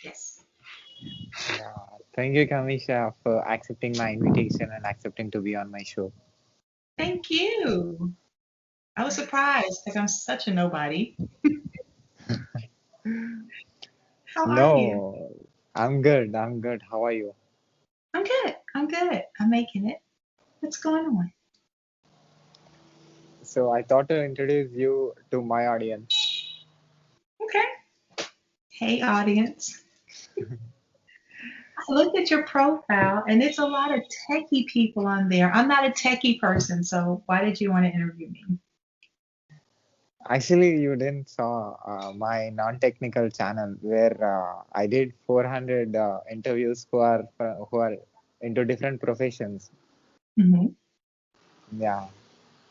Yes. Yeah. Thank you, Kamisha, for accepting my invitation and accepting to be on my show. Thank you. I was surprised because I'm such a nobody. How are you? No, I'm good. I'm good. How are you? I'm good. I'm good. I'm making it. What's going on? So I thought to introduce you to my audience. Okay. Hey, audience. I looked at your profile and it's a lot of techie people on there. I'm not a techie person, so why did you want to interview me? Actually, you didn't saw my non-technical channel where I did 400 interviews who are into different professions. Hmm. Yeah,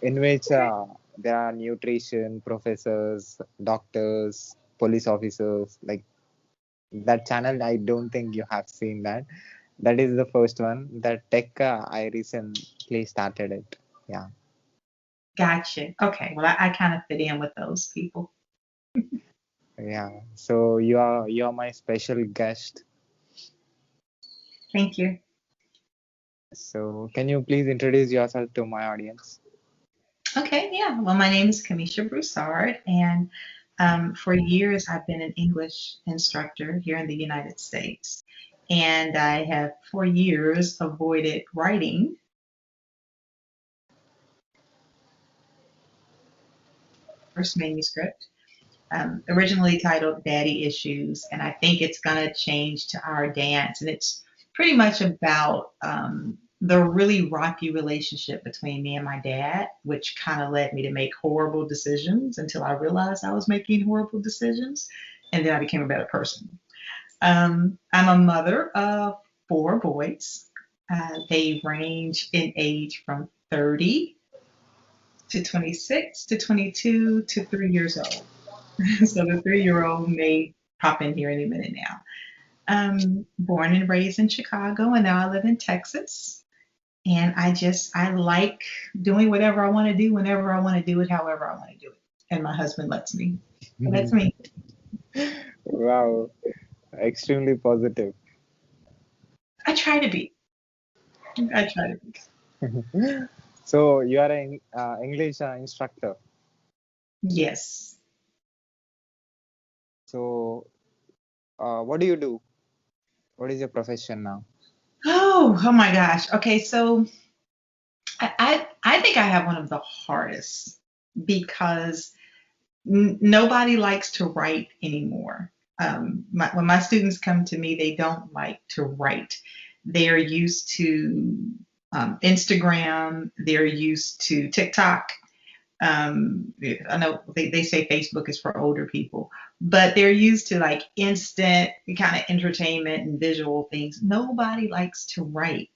in which Okay. there are nutrition professors, doctors, police officers. Like that channel, I don't think you have seen that. That is the first one. That tech, I recently started it. Yeah, Gotcha. Okay. Well, I kind of fit in with those people. yeah. So you are my special guest. Thank you. So can you please introduce yourself to my audience? Okay. Yeah. Well, my name is Camisha Broussard, and for years I've been an English instructor here in the United States. And I have for years avoided writing first manuscript, originally titled Daddy Issues. And I think it's going to change to Our Dance. And it's pretty much about the really rocky relationship between me and my dad, which kind of led me to make horrible decisions until I realized I was making horrible decisions. And then I became a better person. I'm a mother of four boys. They range in age from 30 to 26 to 22 to 3 years old. So the 3 year old may pop in here any minute now. Born and raised in Chicago, and now I live in Texas. And I like doing whatever I want to do whenever I want to do it, however I want to do it. And my husband lets me. So that's me. Wow, extremely positive. I try to be. I try to be. So you are an English instructor. Yes. So what do you do? What is your profession now? Oh my gosh. Okay, so I think I have one of the hardest because nobody likes to write anymore. When my students come to me, they don't like to write. They're used to Instagram, they're used to TikTok. I know they say Facebook is for older people, but they're used to like instant kind of entertainment and visual things. Nobody likes to write.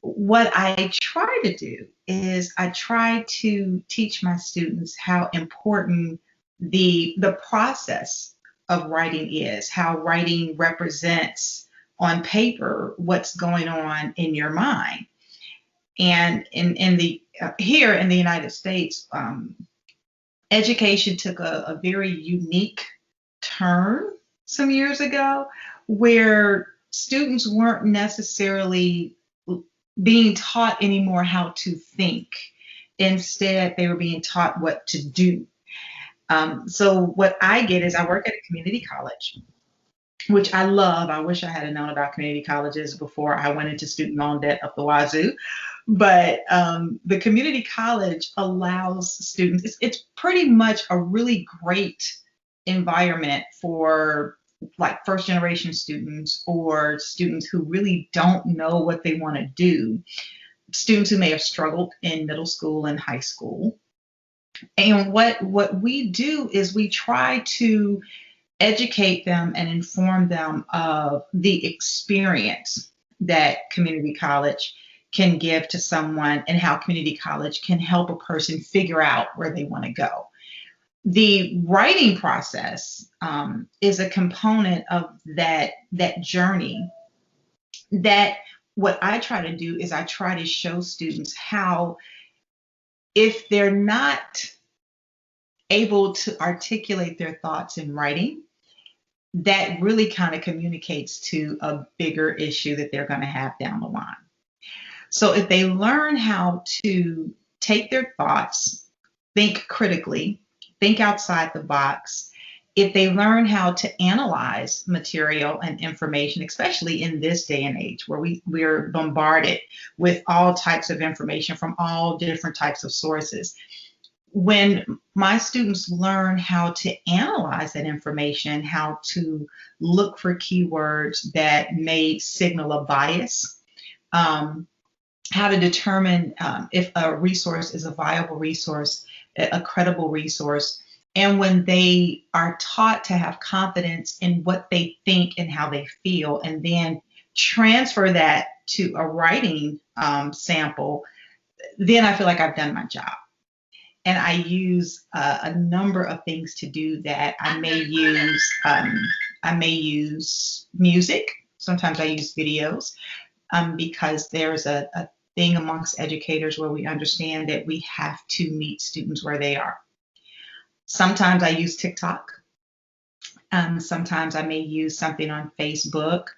What I try to do is I try to teach my students how important the process of writing is, how writing represents on paper what's going on in your mind. And in the here in the United States, education took a very unique turn some years ago, where students weren't necessarily being taught anymore how to think. Instead, they were being taught what to do. So what I get is I work at a community college, which I love. I wish I had known about community colleges before I went into student loan debt up the wazoo. But the community college allows students, it's pretty much a really great environment for like first generation students or students who really don't know what they want to do, students who may have struggled in middle school and high school. And what we do is we try to educate them and inform them of the experience that community college can give to someone and how community college can help a person figure out where they want to go. The writing process is a component of that journey. That what I try to do is I try to show students how, if they're not able to articulate their thoughts in writing, that really kind of communicates to a bigger issue that they're going to have down the line. So if they learn how to take their thoughts, think critically, think outside the box, if they learn how to analyze material and information, especially in this day and age where we're bombarded with all types of information from all different types of sources, when my students learn how to analyze that information, how to look for keywords that may signal a bias, how to determine if a resource is a viable resource, a credible resource, and when they are taught to have confidence in what they think and how they feel, and then transfer that to a writing sample, then I feel like I've done my job. And I use a number of things to do that. I may use music. Sometimes I use videos because there's a thing amongst educators where we understand that we have to meet students where they are. Sometimes I use TikTok. Sometimes I may use something on Facebook.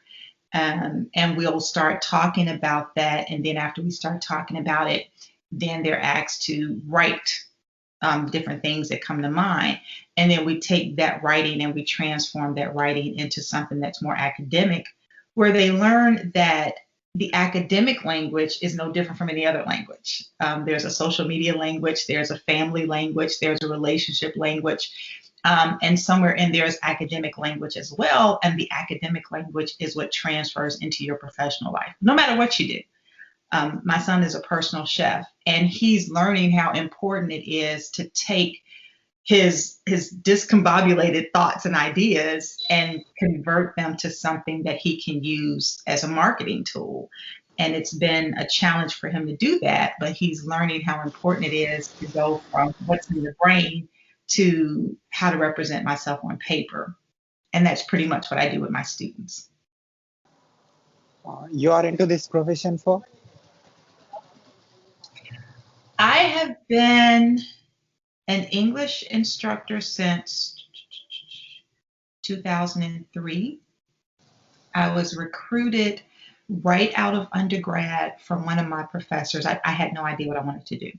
And we'll start talking about that. And then after we start talking about it, then they're asked to write different things that come to mind. And then we take that writing and we transform that writing into something that's more academic, where they learn that the academic language is no different from any other language. There's a social media language, there's a family language, there's a relationship language, and somewhere in there is academic language as well. And the academic language is what transfers into your professional life, no matter what you do. My son is a personal chef, and he's learning how important it is to take his discombobulated thoughts and ideas and convert them to something that he can use as a marketing tool. And it's been a challenge for him to do that, but he's learning how important it is to go from what's in the brain to how to represent myself on paper. And that's pretty much what I do with my students. You are into this profession for? I have been an English instructor since 2003. I was recruited right out of undergrad from one of my professors. I had no idea what I wanted to do.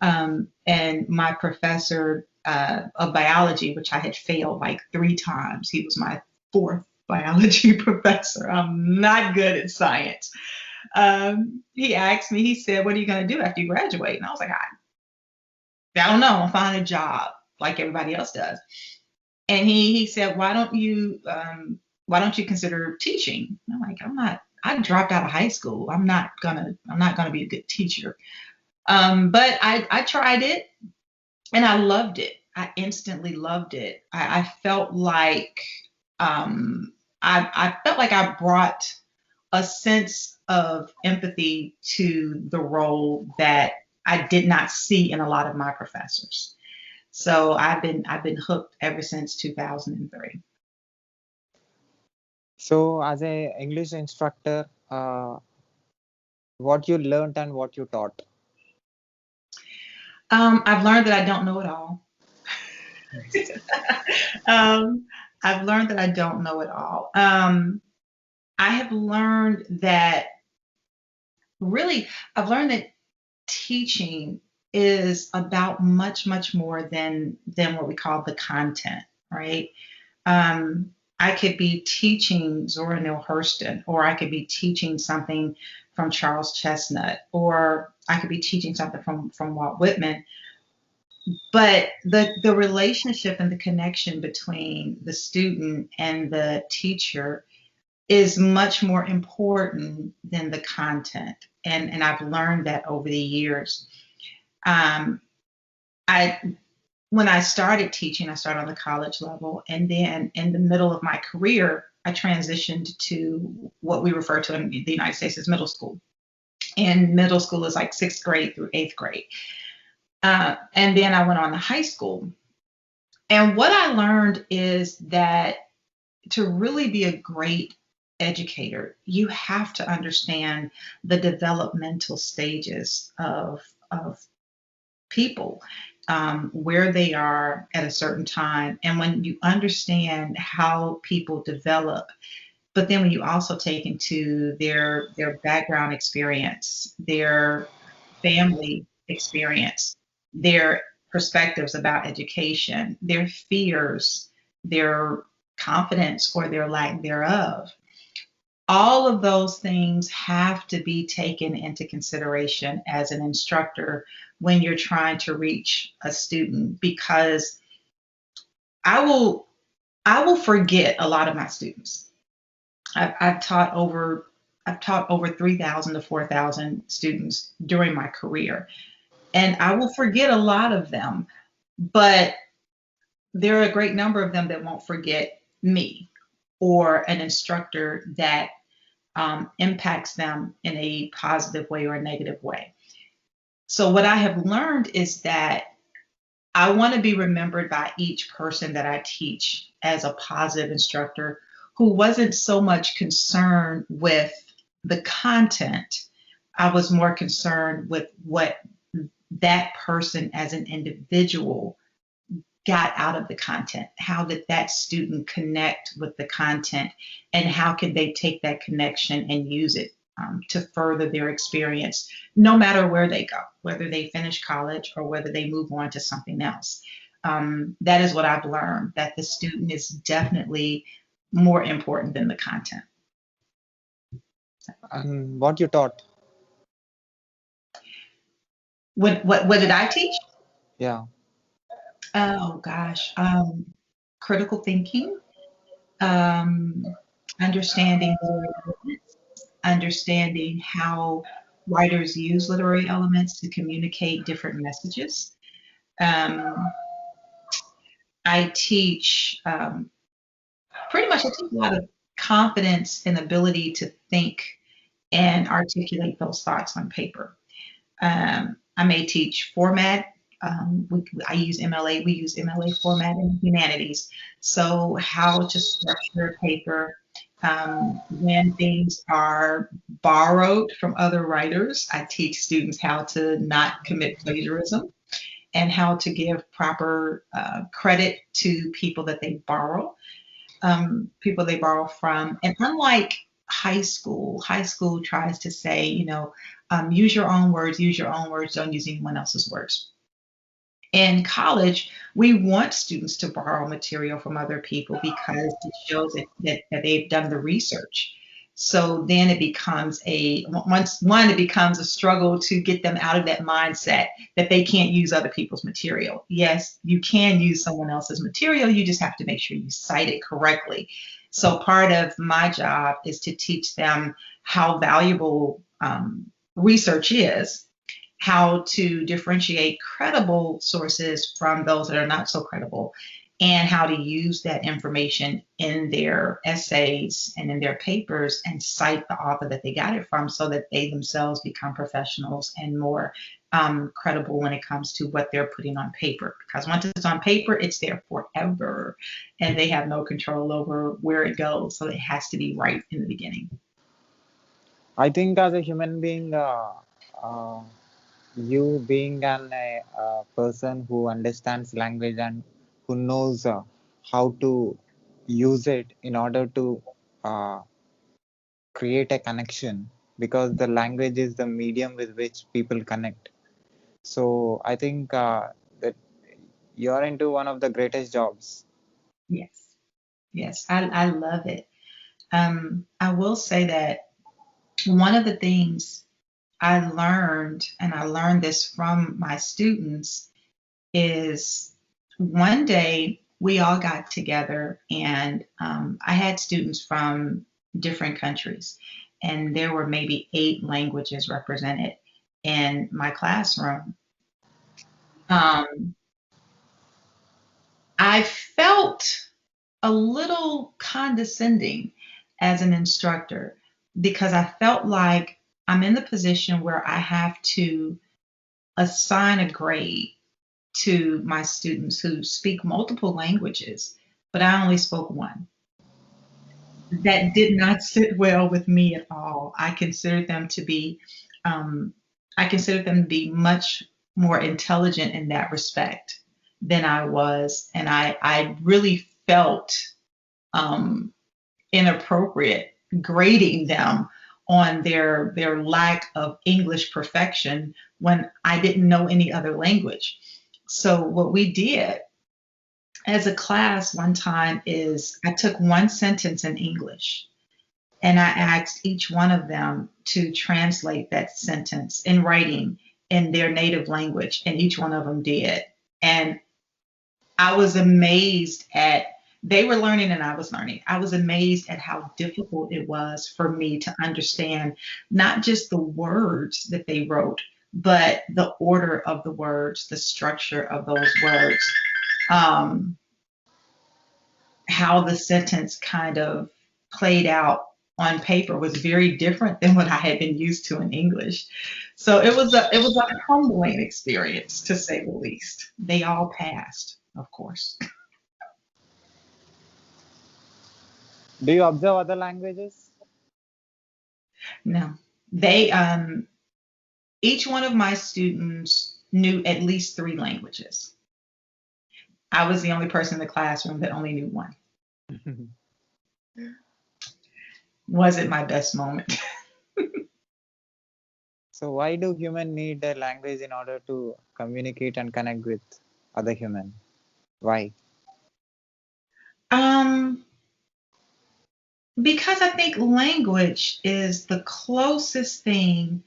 And my professor of biology, which I had failed like 3 times, he was my 4th biology professor. I'm not good at science. He asked me, he said, "What are you going to do after you graduate?" And I was like, I don't know, I'll find a job like everybody else does. And he said, why don't you consider teaching? And I'm like, I dropped out of high school. I'm not gonna be a good teacher. But I tried it and I loved it. I instantly loved it. I felt like I felt like I brought a sense of empathy to the role that I did not see in a lot of my professors. So I've been hooked ever since 2003. So, as a English instructor, what you learned and what you taught? I've learned that I don't know it all. um, I've learned that I don't know it all. I have learned that I've learned that teaching is about much, much more than what we call the content, right? I could be teaching Zora Neale Hurston, or I could be teaching something from Charles Chestnut, or I could be teaching something from Walt Whitman. But the relationship and the connection between the student and the teacher is much more important than the content. And I've learned that over the years. I When I started teaching, I started on the college level, and then in the middle of my career, I transitioned to what we refer to in the United States as middle school. And middle school is like 6th grade through 8th grade. And then I went on to high school. And what I learned is that to really be a great educator, you have to understand the developmental stages of people. where they are at a certain time. And when you understand how people develop, but then when you also take into their background experience, their family experience, their perspectives about education, their fears, their confidence or their lack thereof, all of those things have to be taken into consideration as an instructor when you're trying to reach a student, because I will I will forget a lot of my students. I've taught over 3,000 to 4,000 students during my career, and I will forget a lot of them, but there are a great number of them that won't forget me or an instructor that impacts them in a positive way or a negative way. So, what I have learned is that I want to be remembered by each person that I teach as a positive instructor who wasn't so much concerned with the content. I was more concerned with what that person as an individual got out of the content. How did that student connect with the content, and how could they take that connection and use it to further their experience, no matter where they go, whether they finish college or whether they move on to something else. That is what I've learned, that the student is definitely more important than the content. And what you taught? What did I teach? Yeah. Oh gosh, critical thinking, um, understanding literary elements, understanding how writers use literary elements to communicate different messages. Um, I teach pretty much, I teach a lot of confidence and ability to think and articulate those thoughts on paper. I may teach format. I use MLA. We use MLA format in humanities. So how to structure a paper, when things are borrowed from other writers. I teach students how to not commit plagiarism and how to give proper credit to people they borrow from. And unlike high school tries to say, use your own words, don't use anyone else's words. In college, we want students to borrow material from other people because it shows that they've done the research. So then it becomes it becomes a struggle to get them out of that mindset that they can't use other people's material. Yes, you can use someone else's material. You just have to make sure you cite it correctly. So part of my job is to teach them how valuable research is, how to differentiate credible sources from those that are not so credible, and how to use that information in their essays and in their papers and cite the author that they got it from so that they themselves become professionals and more credible when it comes to what they're putting on paper. Because once it's on paper, it's there forever and they have no control over where it goes. So it has to be right in the beginning. I think as a human being, uh, you being a person who understands language and who knows how to use it in order to uh, create a connection, because the language is the medium with which people connect. So I think that you're into one of the greatest jobs. Yes, yes, I love it. I will say that one of the things I learned, and I learned this from my students, is one day we all got together and I had students from different countries, and there were maybe 8 languages represented in my classroom. Um, I felt a little condescending as an instructor because I felt like I'm in the position where I have to assign a grade to my students who speak multiple languages, but I only spoke one. That did not sit well with me at all. Um, I considered them to be much more intelligent in that respect than I was. And I really felt um, inappropriate grading them on their lack of English perfection when I didn't know any other language. So what we did as a class one time is I took one sentence in English and I asked each one of them to translate that sentence in writing in their native language, and each one of them did. And I was amazed at they were learning and I was learning. I was amazed at how difficult it was for me to understand not just the words that they wrote, but the order of the words, the structure of those words, um, how the sentence kind of played out on paper was very different than what I had been used to in English. So it was a humbling experience to say the least. They all passed, of course. Do you observe other languages? No. They each one of my students knew at least three languages. I was the only person in the classroom that only knew one. Wasn't my best moment. So why do humans need a language in order to communicate and connect with other human? Why? um because I think language is the closest thing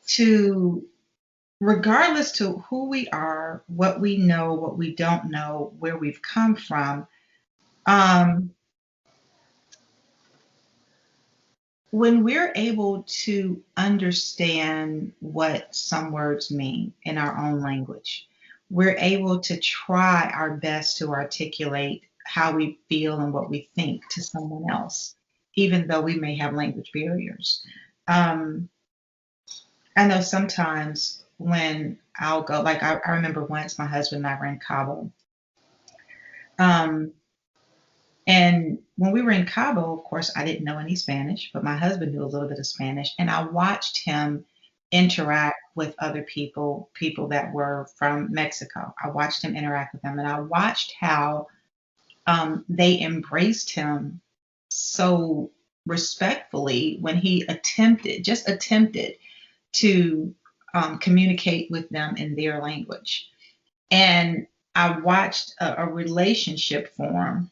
to, regardless to who we are, what we know, what we don't know, where we've come from. Um, when we're able to understand what some words mean in our own language, we're able to try our best to articulate how we feel and what we think to someone else, even though we may have language barriers. Um, I know sometimes when I'll go, like I remember once my husband and I were in Cabo. Um, and when we were in Cabo, of course, I didn't know any Spanish, but my husband knew a little bit of Spanish. And I watched him interact with other people, people that were from Mexico. I watched him interact with them, and I watched how they embraced him so respectfully when he just attempted to communicate with them in their language. And I watched a relationship form.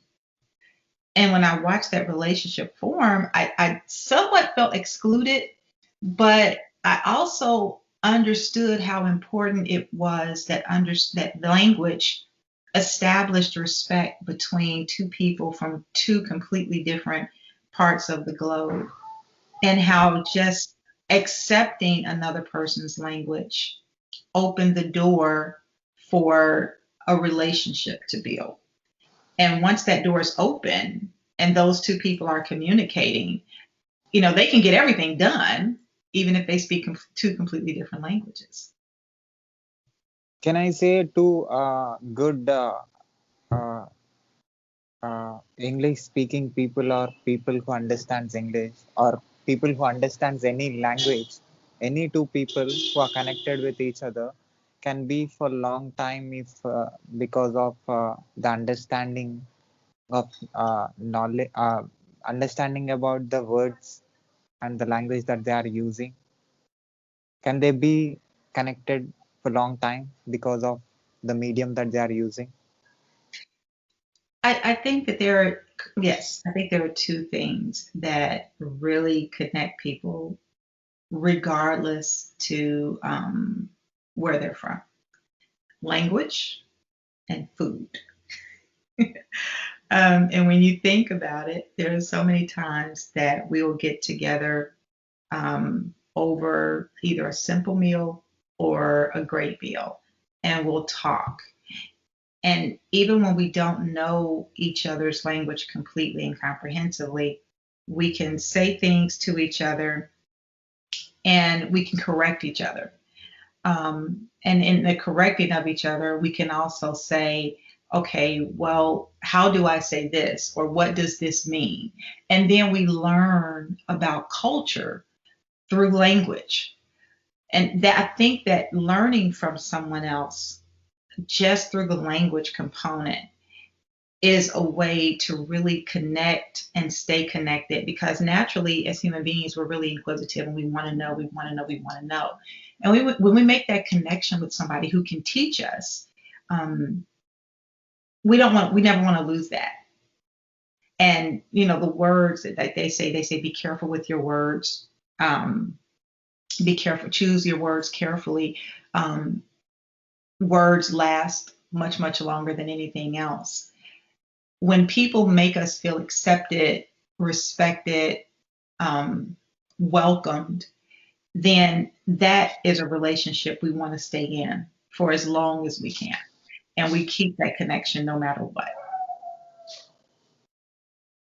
And when I watched that relationship form, I somewhat felt excluded, but I also understood how important it was that language established respect between two people from two completely different parts of the globe, and how just accepting another person's language opened the door for a relationship to build. And once that door is open and those two people are communicating, they can get everything done, even if they speak two completely different languages. Can I say two good uh, English speaking people or people who understands English or people who understands any language, any two people who are connected with each other can be for long time if because of the understanding of knowledge, understanding about the words and the language that they are using. Can they be connected for long time because of the medium that they are using? I think that yes, I think there are two things that really connect people regardless to where they're from: language and food. And when you think about it, there are so many times that we will get together over either a simple meal or a great meal, and we'll talk. And even when we don't know each other's language completely and comprehensively, we can say things to each other and we can correct each other. And in the correcting of each other, we can also say, okay, well, how do I say this? Or what does this mean? And then we learn about culture through language. And that I think that learning from someone else just through the language component is a way to really connect and stay connected, because naturally as human beings we're really inquisitive and we want to know, we want to know, we want to know. And when we make that connection with somebody who can teach us, um, we never want to lose that. And the words that they say be careful with your words. Be careful, choose your words carefully. um, Words last much, much longer than anything else. When people make us feel accepted, respected, um, welcomed, then that is a relationship we want to stay in for as long as we can. And we keep that connection no matter what.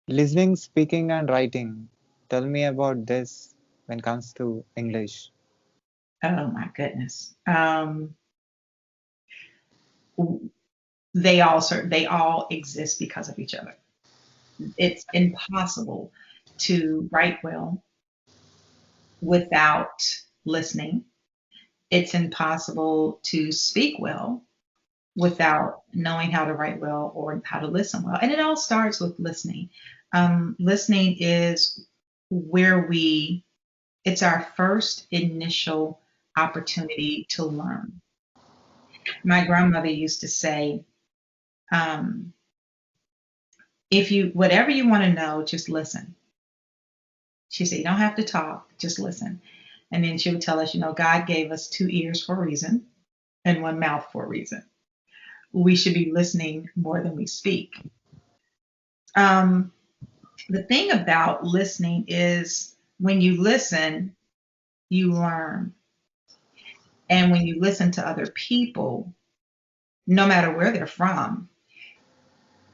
Listening, speaking, and writing. Tell me about this when it comes to English. Oh my goodness. They all exist because of each other. It's impossible to write well without listening. It's impossible to speak well without knowing how to write well or how to listen well. And it all starts with listening. Listening is where it's our first initial opportunity to learn. My grandmother used to say, um, whatever you want to know, just listen. She said, you don't have to talk, just listen. And then she would tell us, God gave us two ears for a reason and one mouth for a reason. We should be listening more than we speak. Um, the thing about listening is when you listen, you learn. And when you listen to other people, no matter where they're from,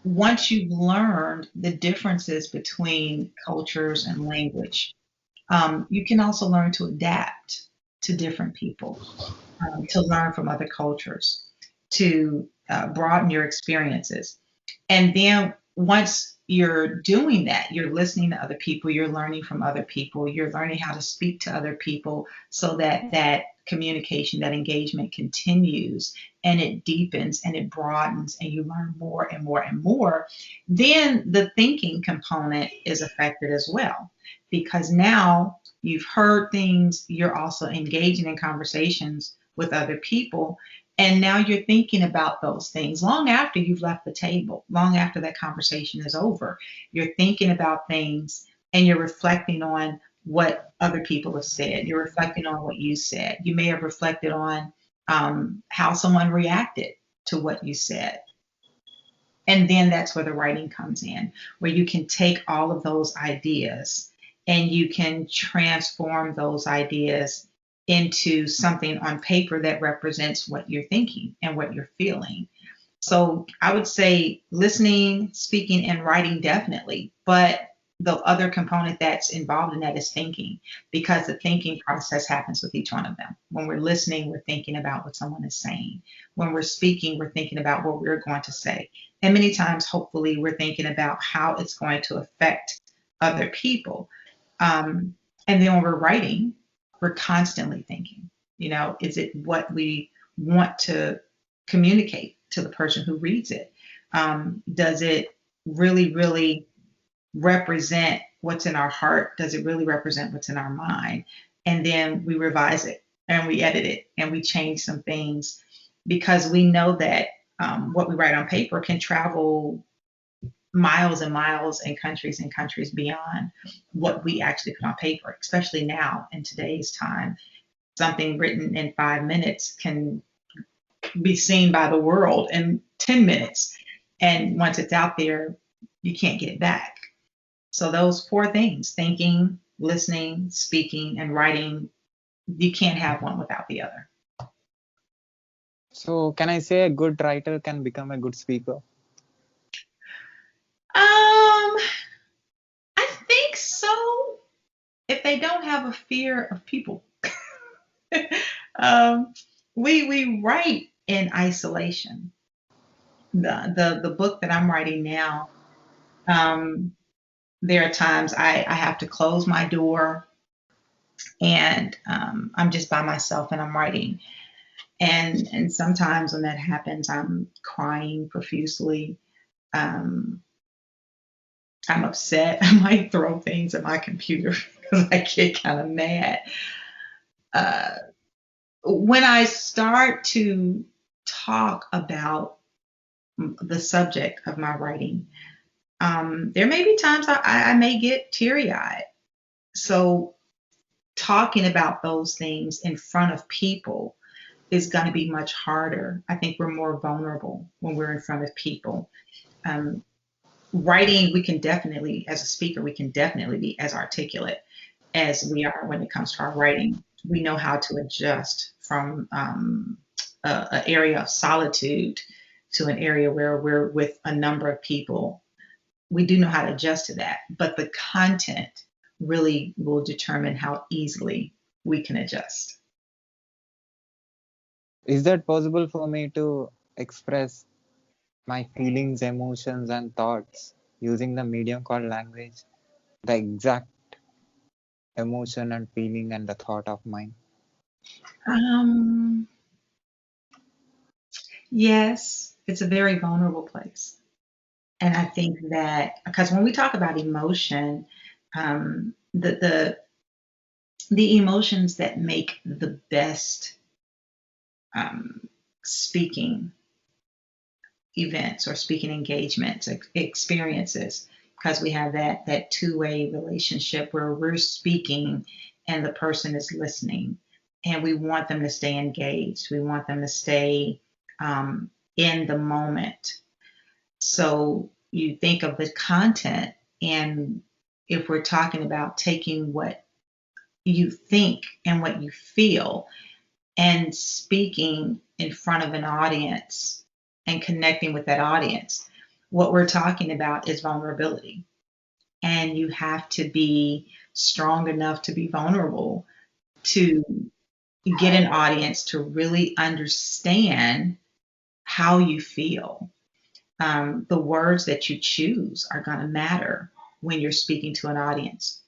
once you've learned the differences between cultures and language, you can also learn to adapt to different people, to learn from other cultures, to broaden your experiences. And then once you're doing that, you're listening to other people, you're learning from other people, you're learning how to speak to other people so that that communication, that engagement continues and it deepens and it broadens and you learn more and more and more. Then the thinking component is affected as well, because now you've heard things, you're also engaging in conversations with other people, and now you're thinking about those things long after you've left the table, long after that conversation is over. You're thinking about things and you're reflecting on what other people have said. You're reflecting on what you said. You may have reflected on how someone reacted to what you said. And then that's where the writing comes in, where you can take all of those ideas and you can transform those ideas into something on paper that represents what you're thinking and what you're feeling. So I would say listening, speaking, and writing definitely, but the other component that's involved in that is thinking, because the thinking process happens with each one of them. When we're listening, we're thinking about what someone is saying. When we're speaking, we're thinking about what we're going to say. And many times, hopefully, we're thinking about how it's going to affect other people. And then when we're writing, we're constantly thinking, is it what we want to communicate to the person who reads it? Does it really, really represent what's in our heart? Does it really represent what's in our mind? And then we revise it and we edit it and we change some things, because we know that what we write on paper can travel miles and miles and countries beyond what we actually put on paper, especially now in today's time. Something written in 5 minutes can be seen by the world in 10 minutes. And once it's out there, you can't get it back. So those four things, thinking, listening, speaking, and writing, you can't have one without the other. So, can I say a good writer can become a good speaker? Um, I think so, if they don't have a fear of people. um, we write in isolation. The book that I'm writing now, um, there are times I have to close my door and I'm just by myself and I'm writing. And sometimes when that happens, I'm crying profusely. Um, I'm upset. I might throw things at my computer because I get kind of mad. Uh, when I start to talk about the subject of my writing, there may be times I may get teary eyed. So, talking about those things in front of people is going to be much harder. I think we're more vulnerable when we're in front of people. Um, Writing, we can definitely, as a speaker, we can definitely be as articulate as we are when it comes to our writing. We know how to adjust from an area of solitude to an area where we're with a number of people. We do know how to adjust to that, but the content really will determine how easily we can adjust. Is that possible for me to express my feelings, emotions, and thoughts using the medium called language? The exact emotion and feeling and the thought of mine. Um, yes, it's a very vulnerable place. And I think that because when we talk about emotion, the emotions that make the best um, speaking events or speaking engagements experiences, because we have that two-way relationship where we're speaking and the person is listening, and we want them to stay engaged. We want them to stay in the moment. So you think of the content, and if we're talking about taking what you think and what you feel and speaking in front of an audience and connecting with that audience, what we're talking about is vulnerability. And you have to be strong enough to be vulnerable to get an audience to really understand how you feel. The words that you choose are going to matter when you're speaking to an audience.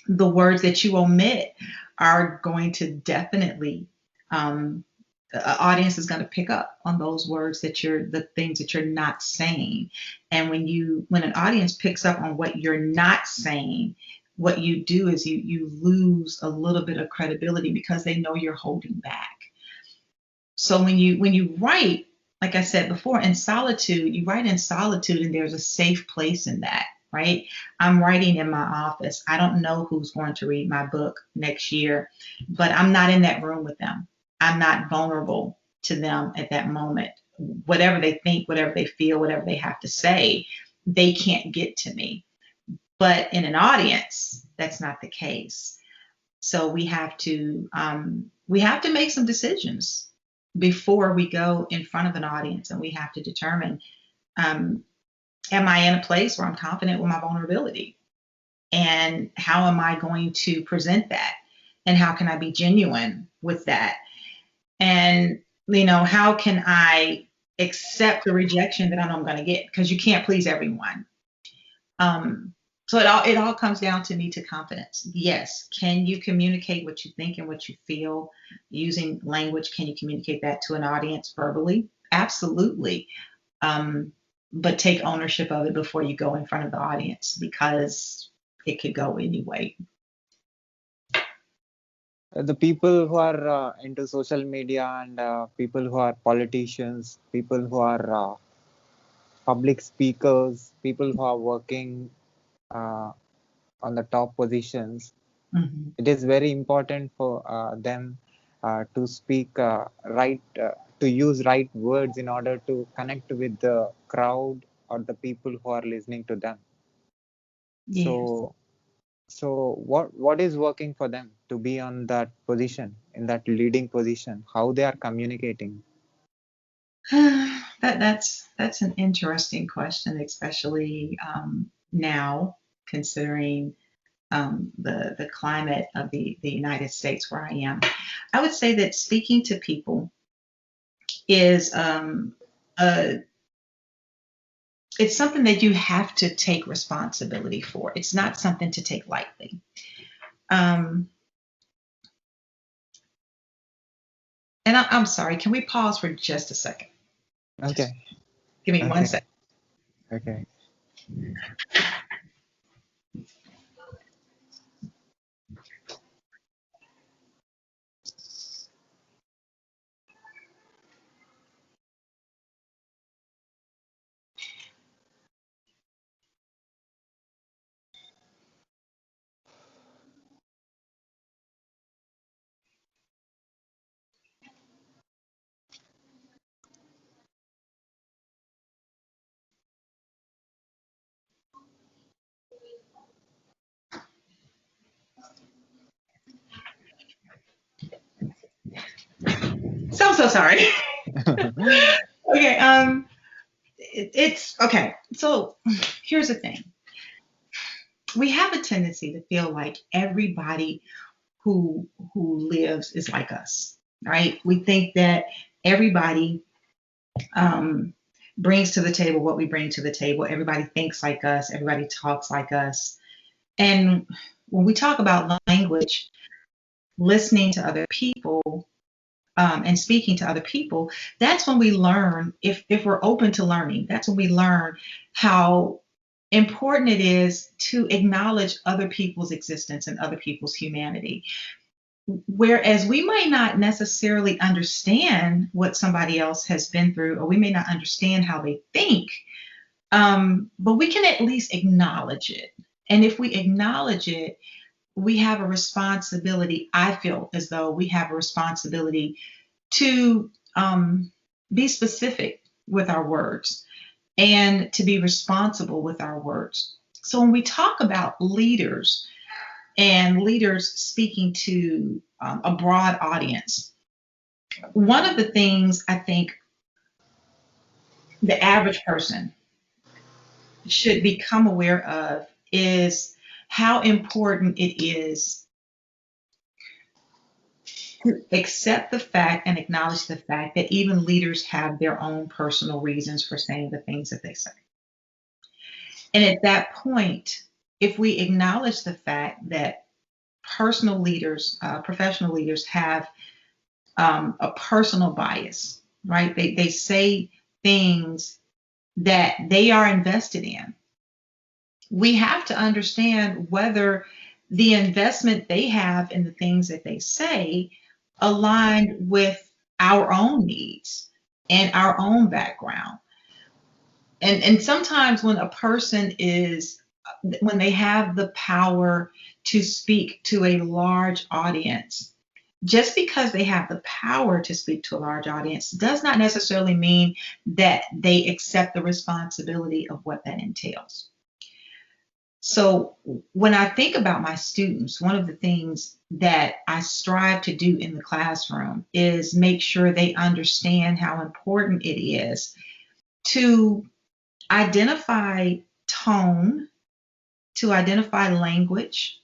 The words that you omit are going to definitely, um, the audience is going to pick up on those words that the things that you're not saying. And when an audience picks up on what you're not saying, what you do is you lose a little bit of credibility because they know you're holding back. So when you write, like I said before, in solitude, you write in solitude, and there's a safe place in that, right? I'm writing in my office. I don't know who's going to read my book next year, but I'm not in that room with them. I'm not vulnerable to them at that moment. Whatever they think, whatever they feel, whatever they have to say, they can't get to me. But in an audience, that's not the case. So we have to make some decisions before we go in front of an audience, and we have to determine, um, am I in a place where I'm confident with my vulnerability, and how am I going to present that, and how can I be genuine with that, and how can I accept the rejection that I know I'm going to get, because you can't please everyone. Um, so it all comes down to me to confidence. Yes, can you communicate what you think and what you feel using language? Can you communicate that to an audience verbally? Absolutely. Um, but take ownership of it before you go in front of the audience, because it could go anyway. The people who are into social media and people who are politicians, people who are public speakers, people who are working uh, on the top positions, Mhm. it is very important for them to speak to use right words in order to connect with the crowd or the people who are listening to them. Yes. So, what is working for them to be on that position, in that leading position? How they are communicating? That's an interesting question, especially now, considering the climate of the United States where I am. I would say that speaking to people is a it's something that you have to take responsibility for. It's not something to take lightly. Um, And I'm sorry, can we pause for just a second? Just Okay. give me one Okay. second. Okay. So sorry. Okay, it's okay. So here's the thing. We have a tendency to feel like everybody who lives is like us, right? We think that everybody um, brings to the table what we bring to the table. Everybody thinks like us. Everybody talks like us. And when we talk about language, listening to other people and speaking to other people, that's when we learn, if we're open to learning, that's when we learn how important it is to acknowledge other people's existence and other people's humanity. Whereas we might not necessarily understand what somebody else has been through, or we may not understand how they think, but we can at least acknowledge it. And if we acknowledge it, we have a responsibility. I feel as though we have a responsibility to be specific with our words and to be responsible with our words. So when we talk about leaders and leaders speaking to a broad audience, one of the things I think the average person should become aware of is how important it is to accept the fact and acknowledge the fact that even leaders have their own personal reasons for saying the things that they say. And at that point, if we acknowledge the fact that personal leaders, professional leaders have a personal bias, right? They say things that they are invested in. We have to understand whether the investment they have in the things that they say align with our own needs and our own background. And sometimes when a person is when they have the power to speak to a large audience, just because they have the power to speak to a large audience does not necessarily mean that they accept the responsibility of what that entails. So when I think about my students, one of the things that I strive to do in the classroom is make sure they understand how important it is to identify tone, to identify language,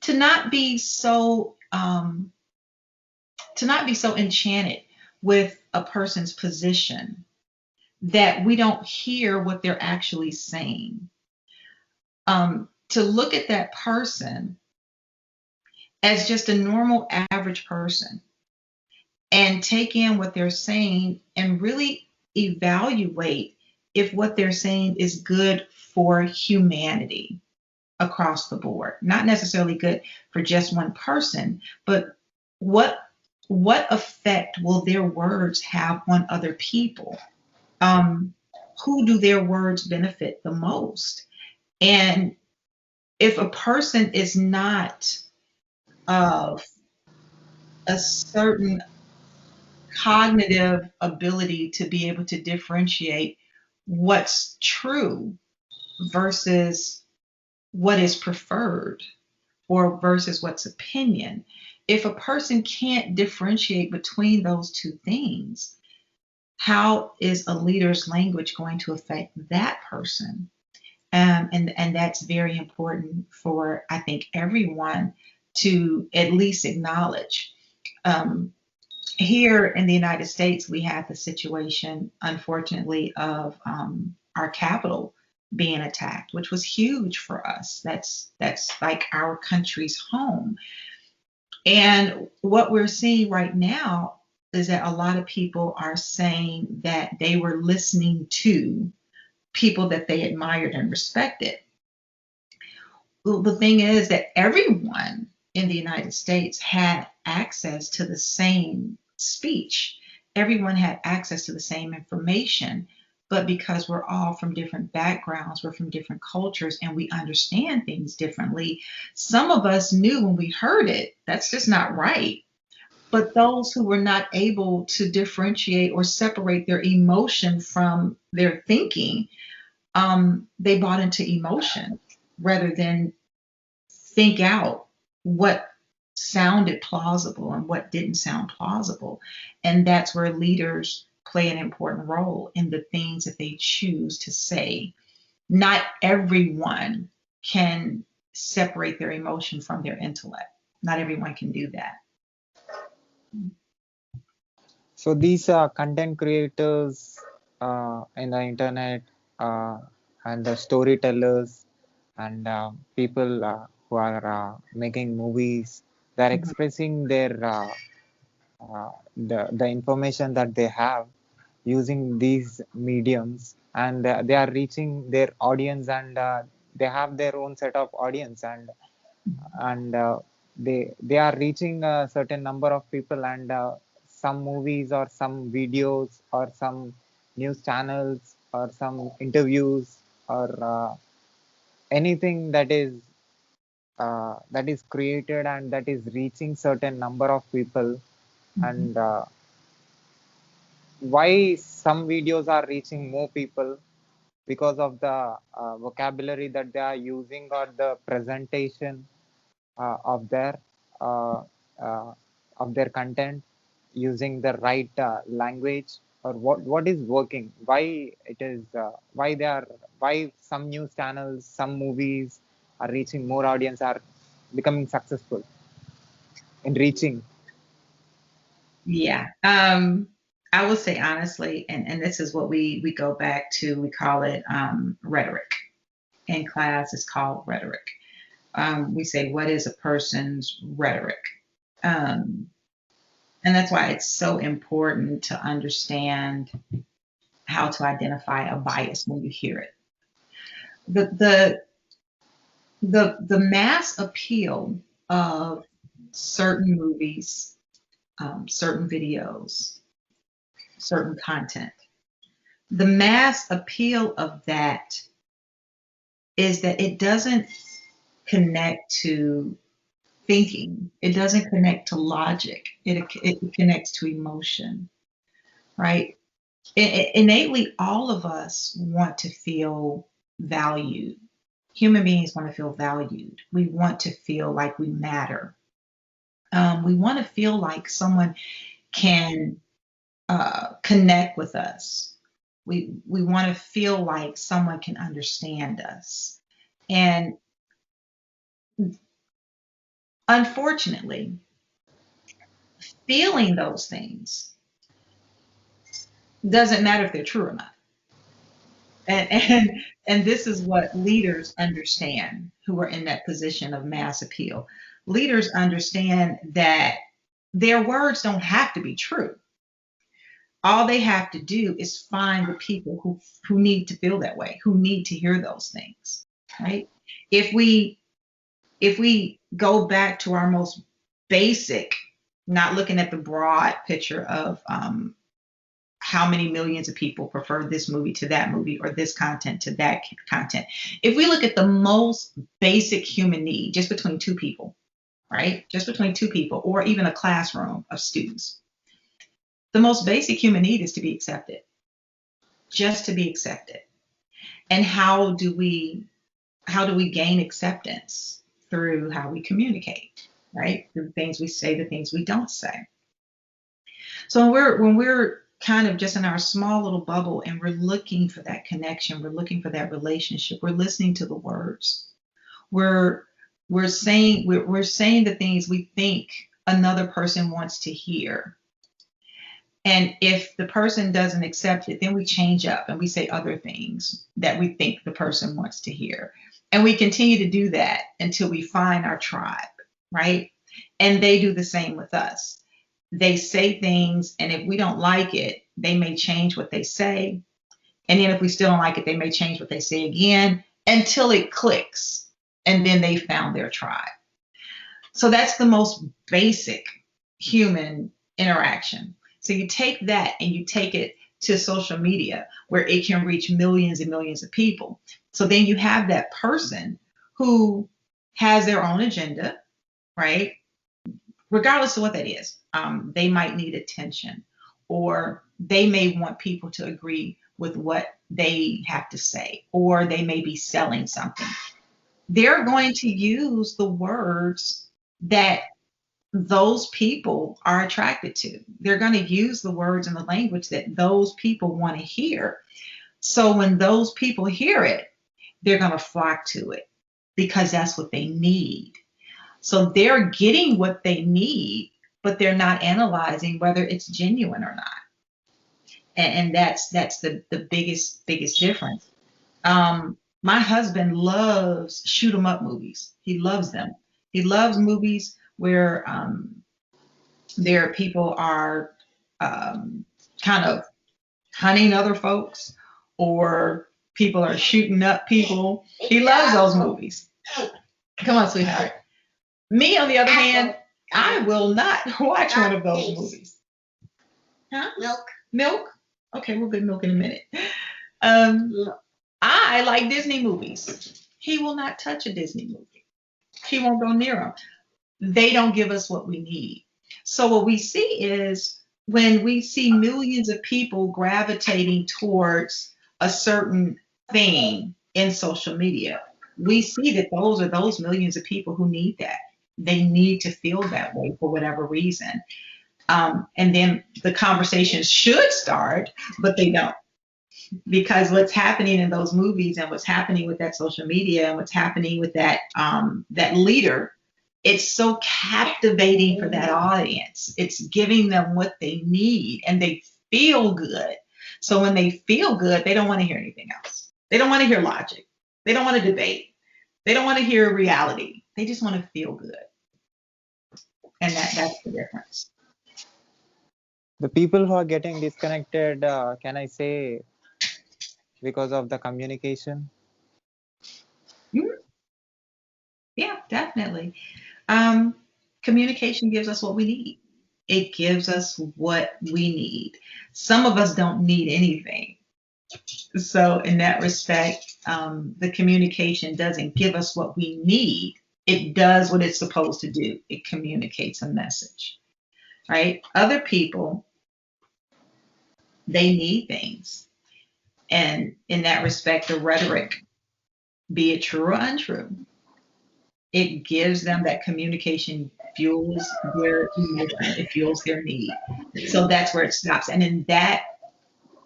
to not be so enchanted with a person's position that we don't hear what they're actually saying. To look at that person as just a normal average person and take in what they're saying and really evaluate if what they're saying is good for humanity across the board, not necessarily good for just one person, but what what effect will their words have on other people? um, who do their words benefit the most? And if a person is not of a certain cognitive ability to be able to differentiate what's true versus what is preferred or versus what's opinion, if a person can't differentiate between those two things, how is a leader's language going to affect that person? And that's very important for, I think, everyone to at least acknowledge. Um, Here in the United States, we have the situation, unfortunately, of our capital being attacked, which was huge for us. That's like our country's home. And what we're seeing right now is that a lot of people are saying that they were listening to people that they admired and respected. Well, the thing is that everyone in the United States had access to the same speech. Everyone had access to the same information. But because we're all from different backgrounds, we're from different cultures, and we understand things differently, some of us knew when we heard it, that's just not right. But those who were not able to differentiate or separate their emotion from their thinking, they bought into emotion rather than think out what sounded plausible and what didn't sound plausible. And that's where leaders play an important role in the things that they choose to say. Not everyone can separate their emotion from their intellect. Not everyone can do that. So these content creators in the internet and the storytellers and people who are making movies, they're Mhm. expressing their the information that they have using these mediums, and they are reaching their audience, and they have their own set of audience, and they are reaching a certain number of people, and some movies or some videos or some news channels or some interviews or anything that is created and that is reaching certain number of people, Mhm. and why some videos are reaching more people because of the vocabulary that they are using or the presentation of uh, uh, their content using the right language, or what is working, why it is why they are, why some news channels, some movies are reaching more audience, are becoming successful in reaching. Yeah. I will say honestly, and this is what we go back to, we call it rhetoric. In class, it's called rhetoric. We say, what is a person's rhetoric? Um, and that's why it's so important to understand how to identify a bias when you hear it. The the the mass appeal of certain movies, certain videos, certain content. The mass appeal of that is that it doesn't connect to thinking. It doesn't connect to logic. It connects to emotion, right? Innately, all of us want to feel valued. Human beings want to feel valued. We want to feel like we matter. We want to feel like someone can connect with us. We want to feel like someone can understand us. And unfortunately, feeling those things doesn't matter if they're true or not. And this is what leaders understand who are in that position of mass appeal. Leaders understand that their words don't have to be true. All they have to do is find the people who need to feel that way, who need to hear those things, right? If we if we go back to our most basic, not looking at the broad picture of how many millions of people prefer this movie to that movie or this content to that content. If we look at the most basic human need, just between two people, right? Just between two people, or even a classroom of students, the most basic human need is to be accepted, just to be accepted. And how do we gain acceptance? Through how we communicate, right? Through the things we say, the things we don't say. So when we're kind of just in our small little bubble and we're looking for that connection, we're looking for that relationship, we're listening to the words. We're we're saying the things we think another person wants to hear. And if the person doesn't accept it, then we change up and we say other things that we think the person wants to hear. And we continue to do that until we find our tribe, right? And they do the same with us. They say things, and if we don't like it, they may change what they say. And then if we still don't like it, they may change what they say again until it clicks. And then they found their tribe. So that's the most basic human interaction. So you take that and you take it to social media where it can reach millions and millions of people. So then you have that person who has their own agenda, right? Regardless of what that is. They might need attention, or they may want people to agree with what they have to say, or they may be selling something. They're going to use the words that those people are attracted to. They're going to use the words and the language that those people want to hear. So when those people hear it, they're going to flock to it because that's what they need. So they're getting what they need, but they're not analyzing whether it's genuine or not. And that's the biggest difference. My husband loves shoot 'em up movies. He loves them. He loves movies where there people are kind of hunting other folks, or people are shooting up people. He loves those movies. Come on, sweetheart. Me, on the other hand, I will not watch one of those movies. Huh? Milk. Milk? Okay, we'll get milk in a minute. Um, I like Disney movies. He will not touch a Disney movie. He won't go near them. They don't give us what we need. So what we see is when we see millions of people gravitating towards a certain thing in social media, we see that those are those millions of people who need that. They need to feel that way for whatever reason. And then the conversations should start, but they don't. Because what's happening in those movies and what's happening with that social media and what's happening with that leader, it's so captivating for that audience. It's giving them what they need and they feel good. So when they feel good, they don't want to hear anything else. They don't want to hear logic. They don't want to debate. They don't want to hear reality. They just want to feel good. And that's the difference. The people who are getting disconnected, can I say, because of the communication? Mhm. Yeah, definitely. Communication gives us what we need. It gives us what we need. Some of us don't need anything. So, in that respect, the communication doesn't give us what we need. It does what it's supposed to do. It communicates a message, right? Other people, they need things. And in that respect, the rhetoric, be it true or untrue, it gives them that communication fuels their emotion, it fuels their need. So that's where it stops. And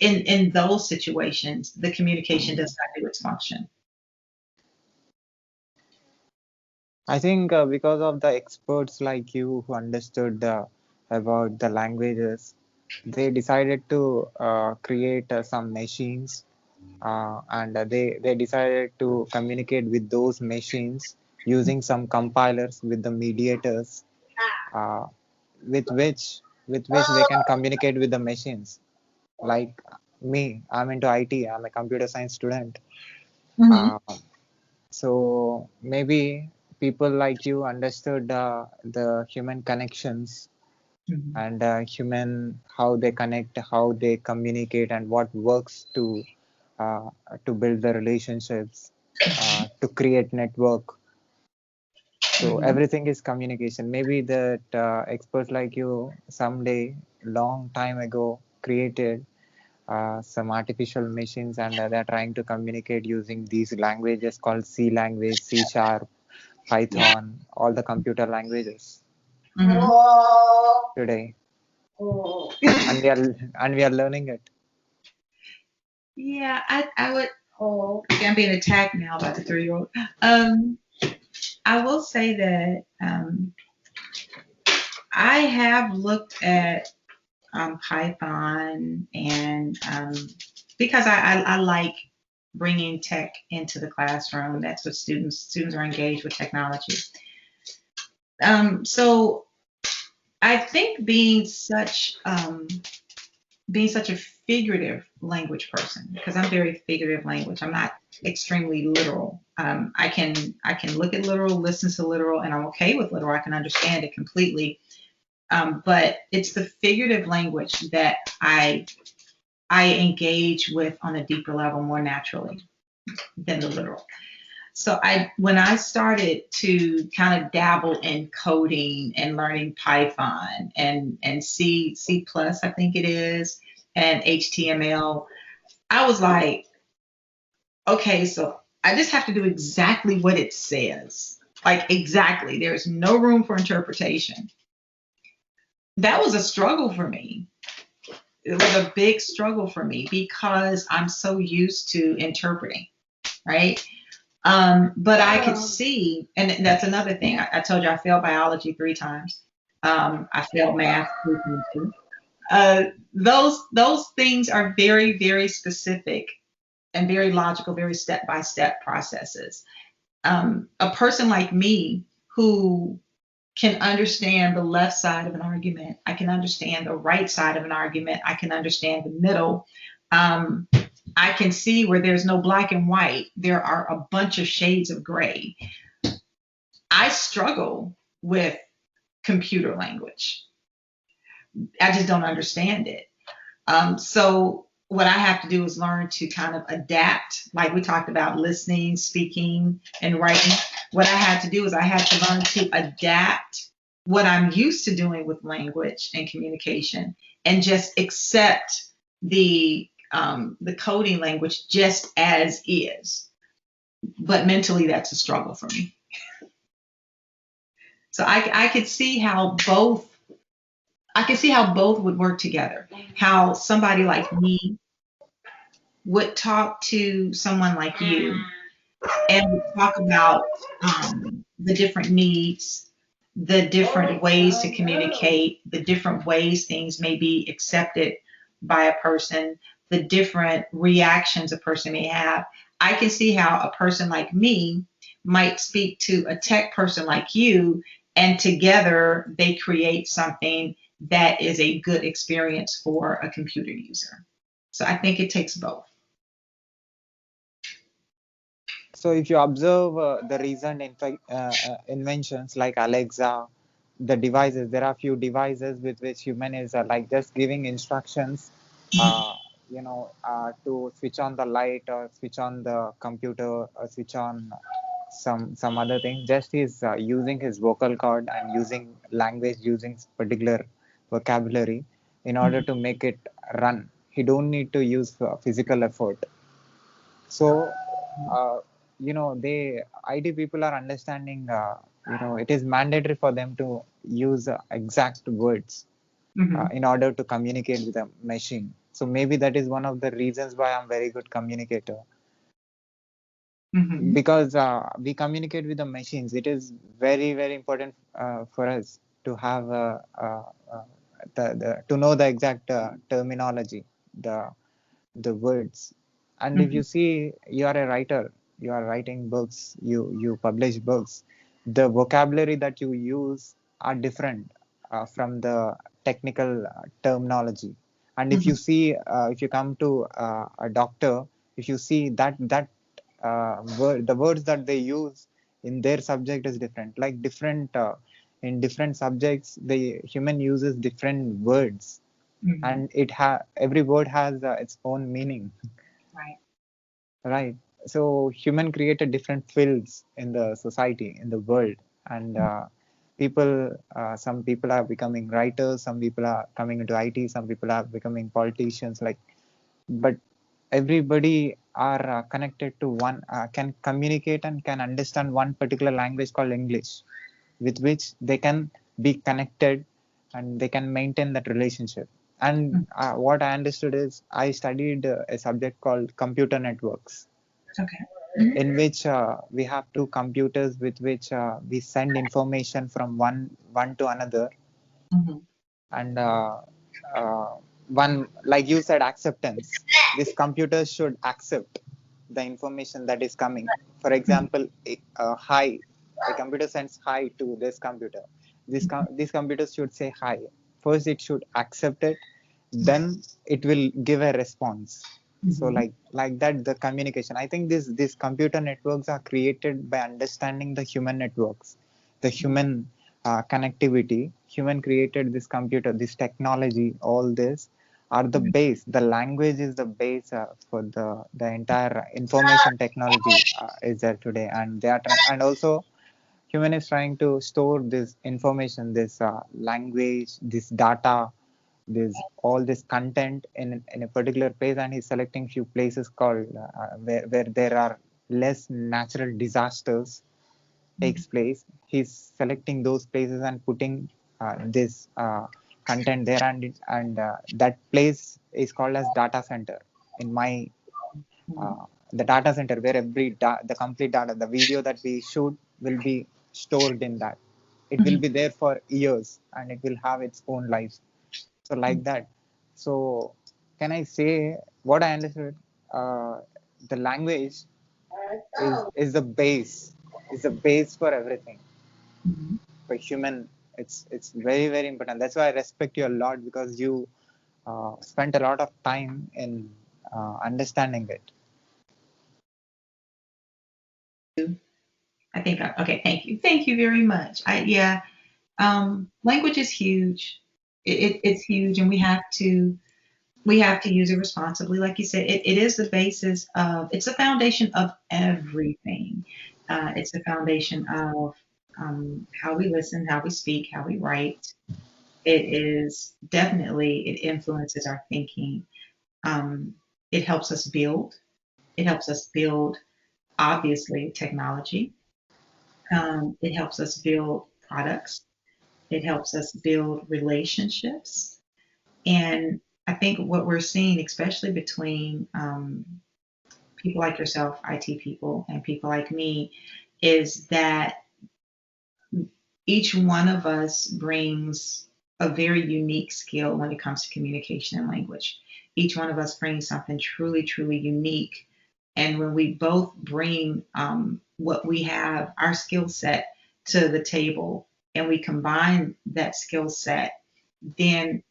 in those situations, the communication does not do its function. I think because of the experts like you who understood about the languages, they decided to create some machines, and they decided to communicate with those machines using some compilers with the mediators, uh, with which they can communicate with the machines. Like me, I'm into IT. I'm a computer science student. Mm-hmm. Uh, so maybe people like you understood the human connections Mm-hmm. and human how they connect, how they communicate, and what works uh, to build the relationships, to create network. So Mm-hmm. everything is communication. Maybe that experts like you someday, long time ago, created some artificial machines, and they're trying to communicate using these languages called C language, C sharp, Yeah. Python, all the computer languages Mm-hmm. today, and we are learning it. Yeah, I would. Oh, okay, I'm being attacked now by the 3-year-old. Um, I will say that I have looked at Python, and because I like bringing tech into the classroom. That's what students are engaged with technology. So I think being such a figurative language person, because I'm very figurative language. I'm not extremely literal. I can look at literal, listen to literal, and I'm okay with literal. I can understand it completely. But it's the figurative language that I engage with on a deeper level more naturally than the literal. So when I started to kind of dabble in coding and learning Python and C plus, I think it is, and HTML, I was like, okay, so I just have to do exactly what it says. Like exactly. There's no room for interpretation. That was a struggle for me. It was a big struggle for me because I'm so used to interpreting, right? But I could see, and that's another thing. I told you I failed biology 3 times. I failed math 3 times too. Those things are very, very specific and very logical, very step by step processes. A person like me who can understand the left side of an argument, I can understand the right side of an argument, I can understand the middle. Um, I can see where there's no black and white. There are a bunch of shades of gray. I struggle with computer language. I just don't understand it. So what I have to do is learn to kind of adapt, like we talked about listening, speaking, and writing. What I had to do is I had to learn to adapt what I'm used to doing with language and communication, and just accept the coding language just as is. But mentally, that's a struggle for me. So I could see how both. I could see how both would work together. How somebody like me would talk to someone like you and would talk about the different needs, the different ways to communicate, the different ways things may be accepted by a person, the different reactions a person may have. I can see how a person like me might speak to a tech person like you, and together they create something that is a good experience for a computer user. So I think it takes both. So if you observe the recent inventions like Alexa, the devices, there are few devices with which human is like just giving instructions, uh, to switch on the light or switch on the computer or switch on some other thing. Just he's using his vocal cord and using language, using particular vocabulary in order to make it run. He don't need to use physical effort. So, uh, they IT people are understanding. It is mandatory for them to use exact words Mhm. in order to communicate with a machine. So maybe that is one of the reasons why I'm very good communicator, Mhm. because we communicate with the machines. It is very very important for us to have to know the exact terminology, the the words. And if you Mhm. see, you are a writer, you are writing books, you publish books, the vocabulary that you use are different from the technical terminology. And if you Mhm. see, if you come to a doctor, if you see that the words that they use in their subject is different, like different in different subjects the human uses different words, Mhm. and every word has its own meaning, Right. right? So human created different fields in the society, in the world, and some people are becoming writers, some people are coming into IT, some people are becoming politicians, like, but everybody are connected to one, can communicate and can understand one particular language called English, with which they can be connected and they can maintain that relationship. And Mhm. what I understood is I studied a subject called computer networks, Okay. Mhm. in which we have two computers with which we send information from one to another. Mhm. And uh, one, like you said, acceptance. This computer should accept the information that is coming. For Mhm. example, hi. A computer sends hi to this computer. This computer should say hi. First, it should accept it, then it will give a response. So Mhm. like that, the communication. I think these computer networks are created by understanding the human networks, the human connectivity. Human created this computer, this technology, all this are the base. The language is the base for the entire information technology is there today, and and also human is trying to store this information, this language, this data, this all this content in a particular place, and he's selecting few places called where there are less natural disasters takes place. He's selecting those places and putting this content there, and that place is called as data center. In my the data center where the complete data, the video that we shoot will be stored in that. It will Mhm. be there for years, and it will have its own life. So like that. So can I say what I understood? The language is the base, is the base for everything. Mhm. For human, it's very important. That's why I respect you a lot, because you spent a lot of time in understanding it. I think okay, thank you. Thank you very much. Yeah, language is huge. It's huge, and we have to use it responsibly. Like you said, it is the basis of, it's the foundation of everything. It's the foundation of how we listen, how we speak, how we write. It is definitely, it influences our thinking. Um, it helps us build. It helps us build, obviously, technology. It helps us build products. It helps us build relationships. And I think what we're seeing, especially between people like yourself, IT people, and people like me, is that each one of us brings a very unique skill when it comes to communication and language. Each one of us brings something truly, truly unique. And when we both bring what we have, our skill set, to the table, and we combine that skill set, then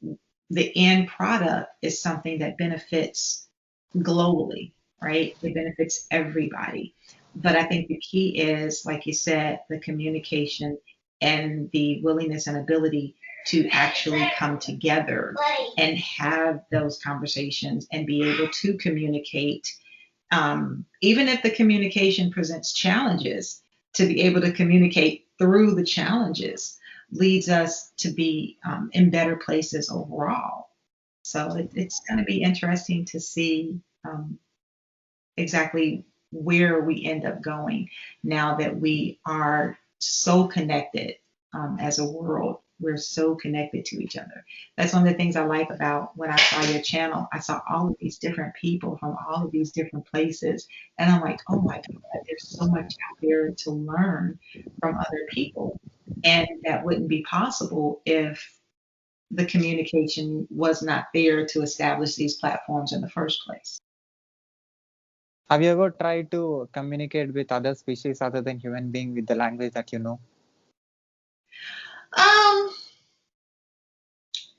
the end product is something that benefits globally, right? It benefits everybody. But I think the key is, like you said, the communication and the willingness and ability to actually come together and have those conversations and be able to communicate, even if the communication presents challenges, to be able to communicate through the challenges leads us to be in better places overall. So it's going to be interesting to see exactly where we end up going now that we are so connected as a world. We're so connected to each other. That's one of the things I like about when I saw your channel. I saw all of these different people from all of these different places. And I'm like, oh my God, there's so much out there to learn from other people. And that wouldn't be possible if the communication was not there to establish these platforms in the first place. Have you ever tried to communicate with other species other than human being with the language that you know? Um,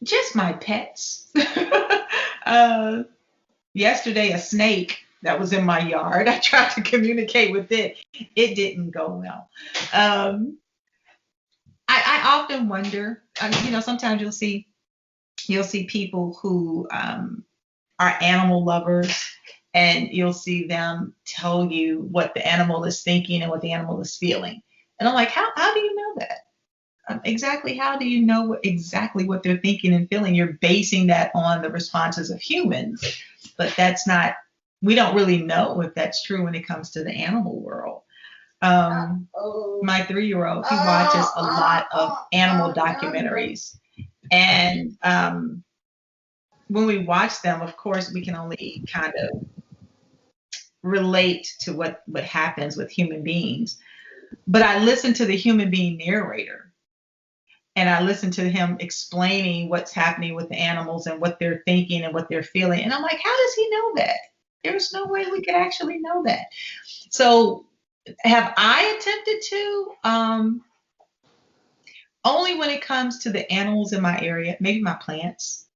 just my pets. uh, Yesterday, a snake that was in my yard. I tried to communicate with it. It didn't go well. Um, I often wonder. Sometimes you'll see people who are animal lovers, and you'll see them tell you what the animal is thinking and what the animal is feeling. And I'm like, how do you know that? Exactly, how do you know exactly what they're thinking and feeling? You're basing that on the responses of humans, but that's not, we don't really know if that's true when it comes to the animal world. My 3-year-old, he watches a lot of animal documentaries. And when we watch them, of course, we can only kind of relate to what happens with human beings. But I listen to the human being narrator, and I listen to him explaining what's happening with the animals and what they're thinking and what they're feeling. And I'm like, how does he know that? There's no way we could actually know that. So Have I attempted to? Only when it comes to the animals in my area, maybe my plants.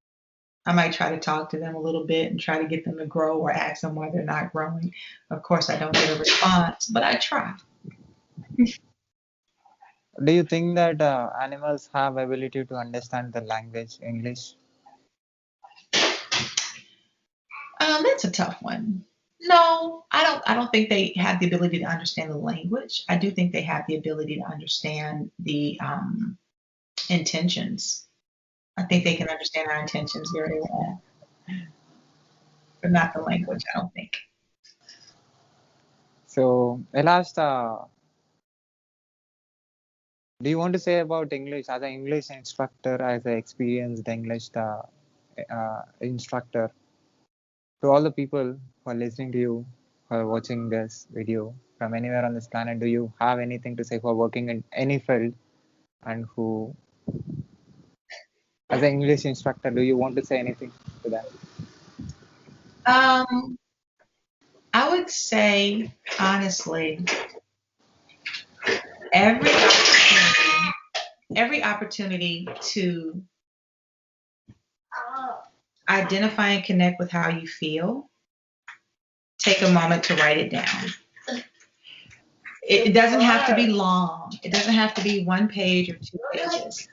I might try to talk to them a little bit and try to get them to grow or ask them why they're not growing. Of course, I don't get a response, but I try. Do you think that animals have ability to understand the language English? That's a tough one. No, I don't. I don't think they have the ability to understand the language. I do think they have the ability to understand the intentions. I think they can understand our intentions very well, but not the language. I don't think. So, at last, do you want to say about English as an English instructor, as an experienced English instructor, to all the people who are listening to you, who are watching this video from anywhere on this planet? Do you have anything to say who are working in any field and who, as an English instructor, do you want to say anything to them? Um, I would say honestly, every opportunity, every opportunity to identify and connect with how you feel, take a moment to write it down. It doesn't have to be long. It doesn't have to be one page or two pages.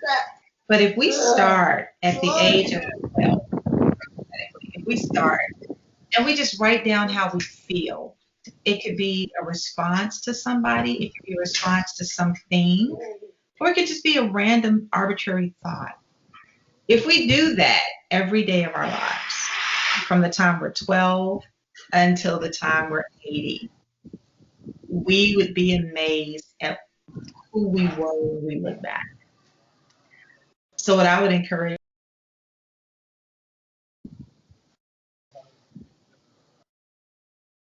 But if we start at the age of 12, if we start and we just write down how we feel, it could be a response to somebody, it could be a response to something, or it could just be a random arbitrary thought. If we do that every day of our lives, from the time we're 12 until the time we're 80, we would be amazed at who we were when we look back. So what I would encourage,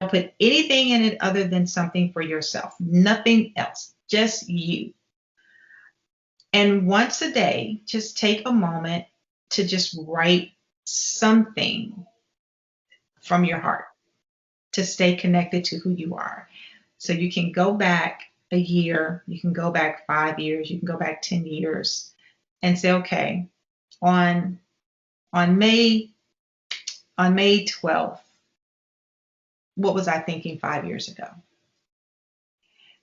don't put anything in it other than something for yourself, nothing else, just you. And once a day, just take a moment to just write something from your heart to stay connected to who you are. So you can go back a year, you can go back 5 years, you can go back 10 years and say, okay, on on May on May 12th, what was I thinking 5 years ago?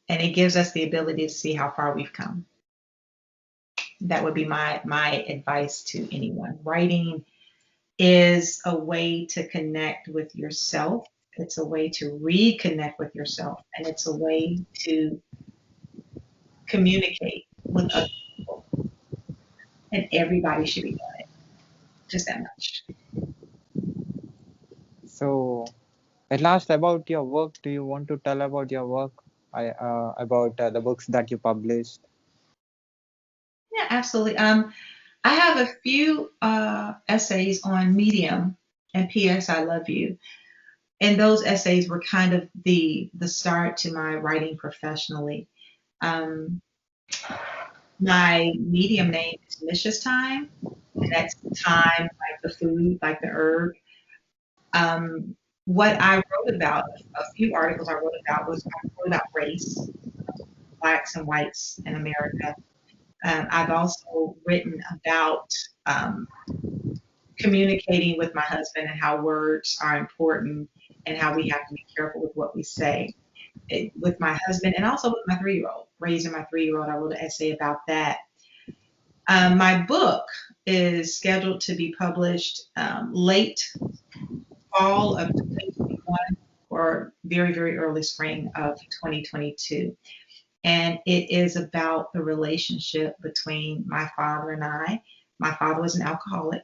And it gives us the ability to see how far we've come. That would be my advice to anyone. Writing is a way to connect with yourself. It's a way to reconnect with yourself, and it's a way to communicate with other people. And everybody should be doing it. Just that much. So, at last, about your work, do you want to tell about your work? About the books that you published? Yeah, absolutely. I have a few essays on Medium and P.S. I Love You. And those essays were kind of the start to my writing professionally. Um, my Medium name is Misha's Time, and that's time like the food, like the herb. What I wrote about, a few articles I wrote about was I wrote about race, blacks and whites in America. I've also written about um, communicating with my husband and how words are important and how we have to be careful with what we say. With my husband and also with my 3-year-old, raising my 3-year-old, I wrote an essay about that. My book is scheduled to be published late fall of 2021 or very, very early spring of 2022. And it is about the relationship between my father and I. My father was an alcoholic.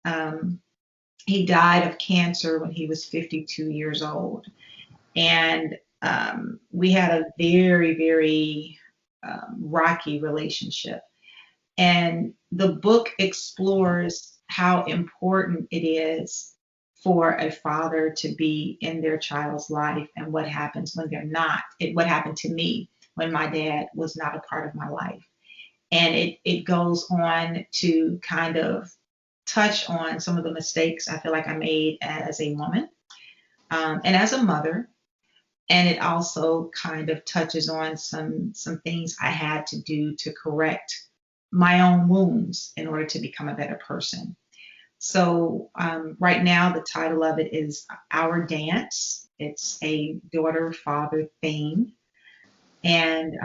Um, he died of cancer when he was 52 years old. And we had a very, very rocky relationship. And the book explores how important it is for a father to be in their child's life and what happens when they're not. What happened to me when my dad was not a part of my life. And it goes on to kind of touch on some of the mistakes I feel like I made as a woman and as a mother, and it also kind of touches on some things I had to do to correct my own wounds in order to become a better person. So right now, the title of it is Our Dance. It's a daughter-father theme, and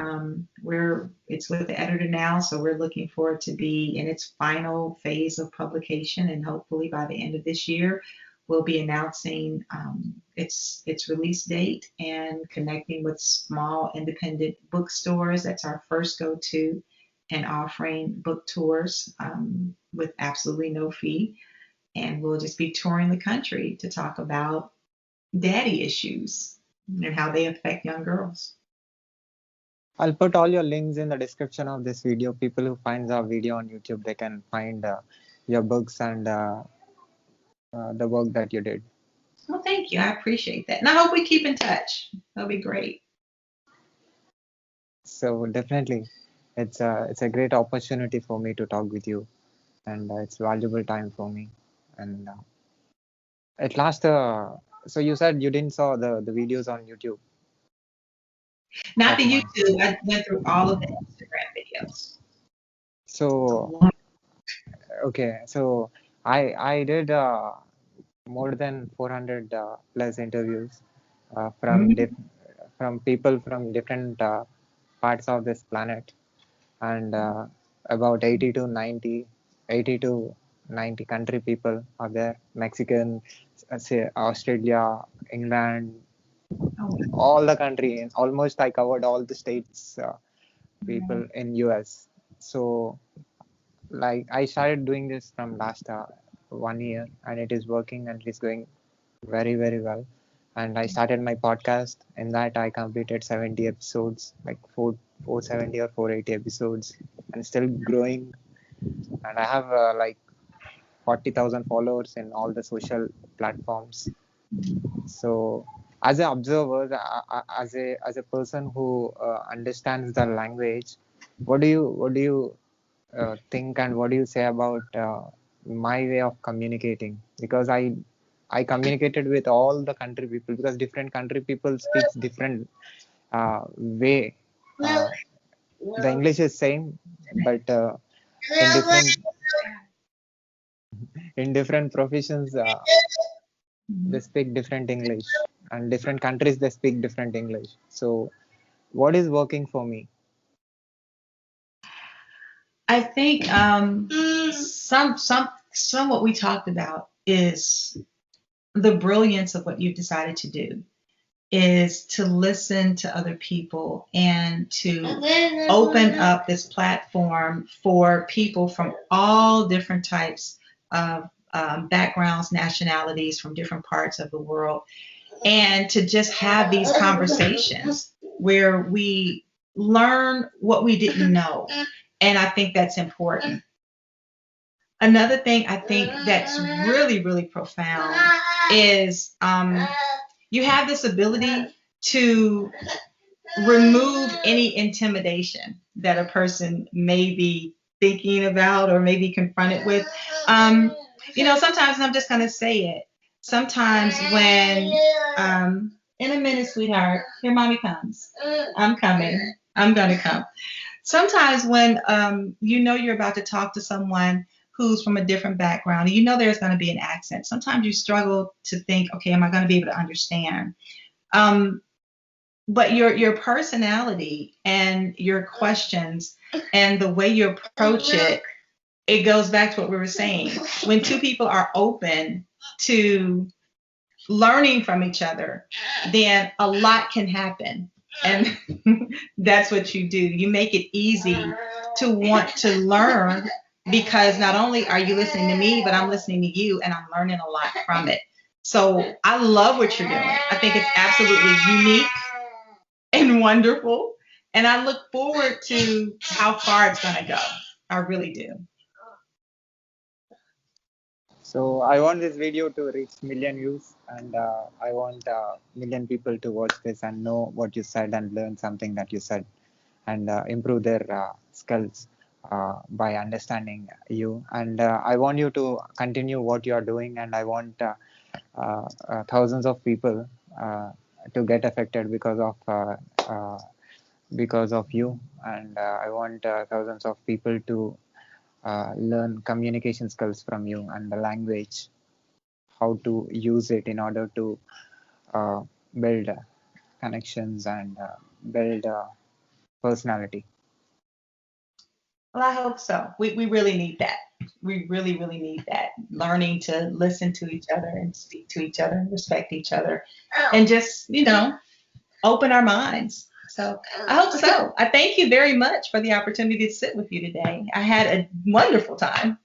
we're it's with the editor now, so we're looking for it to be in its final phase of publication, and hopefully by the end of this year, we'll be announcing its release date and connecting with small independent bookstores. That's our first go-to, and offering book tours with absolutely no fee, and we'll just be touring the country to talk about daddy issues and how they affect young girls. I'll put all your links in the description of this video. People who finds our video on YouTube, they can find your books and the work that you did. Well, thank you. I appreciate that. And I hope we keep in touch. That'll be great. So definitely, it's a great opportunity for me to talk with you, and it's valuable time for me. And at last, so you said you didn't saw the videos on YouTube Not of the mine. YouTube. I went through all of the Instagram videos. So okay, so I did more than 400 plus interviews Mhm. from people from different parts of this planet, and about 80 to 90 country people are there. Mexican, say Australia, England, Oh, all the country, and almost I covered all the states wow. people in US. So like I started doing this from last 1 year, and it is working and it is going very well. And I started my podcast. In that I completed 70 episodes, like 470 or 480 episodes, and still growing. And I have like 40,000 followers in all the social platforms. So as an observer, as a person who understands the language, what do you think, and what do you say about my way of communicating? Because I communicated with all the country people, because different country people speaks different way. Uh, the English is same, but in different professions, they Mhm. speak different English, and different countries they speak different English. So what is working for me? I think some what we talked about is the brilliance of what you've decided to do is to listen to other people and to open up this platform for people from all different types of backgrounds, nationalities from different parts of the world, and to just have these conversations where we learn what we didn't know. And I think that's important. Another thing I think that's really profound is you have this ability to remove any intimidation that a person may be thinking about or may be confronted with. Um, sometimes, and I'm just going to say it, sometimes when, in a minute, sweetheart, here mommy comes. I'm coming. I'm going to come. Sometimes when you're about to talk to someone who's from a different background, and you know there's going to be an accent, sometimes you struggle to think, okay, am I going to be able to understand? Um, but your personality and your questions and the way you approach it goes back to what we were saying. When two people are open to learning from each other, then a lot can happen. And that's what you do. You make it easy to want to learn, because not only are you listening to me, but I'm listening to you and I'm learning a lot from it. So I love what you're doing. I think it's absolutely unique and wonderful. And I look forward to how far it's going to go. I really do. So I want this video to reach million views, and I want million people to watch this and know what you said and learn something that you said, and improve their skills by understanding you. And I want you to continue what you are doing, and I want thousands of people to get affected uh, because of you, and I want thousands of people to learn communication skills from you and the language, how to use it in order to uh, build connections and build personality. Well, I hope so. We really need that. We really, really need that. Learning to listen to each other and speak to each other and respect each other and just, open our minds. So I hope so. I thank you very much for the opportunity to sit with you today. I had a wonderful time.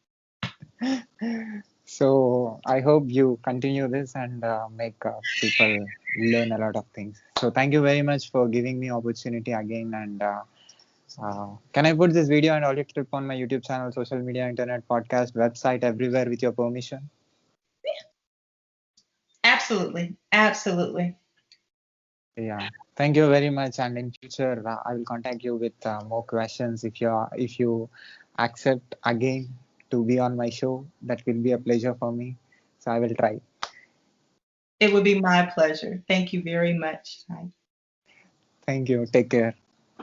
So I hope you continue this and make people learn a lot of things. So thank you very much for giving me opportunity again. And can I put this video and audio clip on my YouTube channel, social media, internet, podcast, website, everywhere with your permission? Absolutely. Absolutely. Yeah. Thank you very much. And in future, I will contact you with more questions. If you accept again to be on my show, that will be a pleasure for me. So I will try. It would be my pleasure. Thank you very much. Thank you. Take care.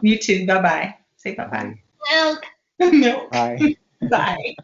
You too. Bye bye. Say bye bye. Bye. Milk. Bye. Bye.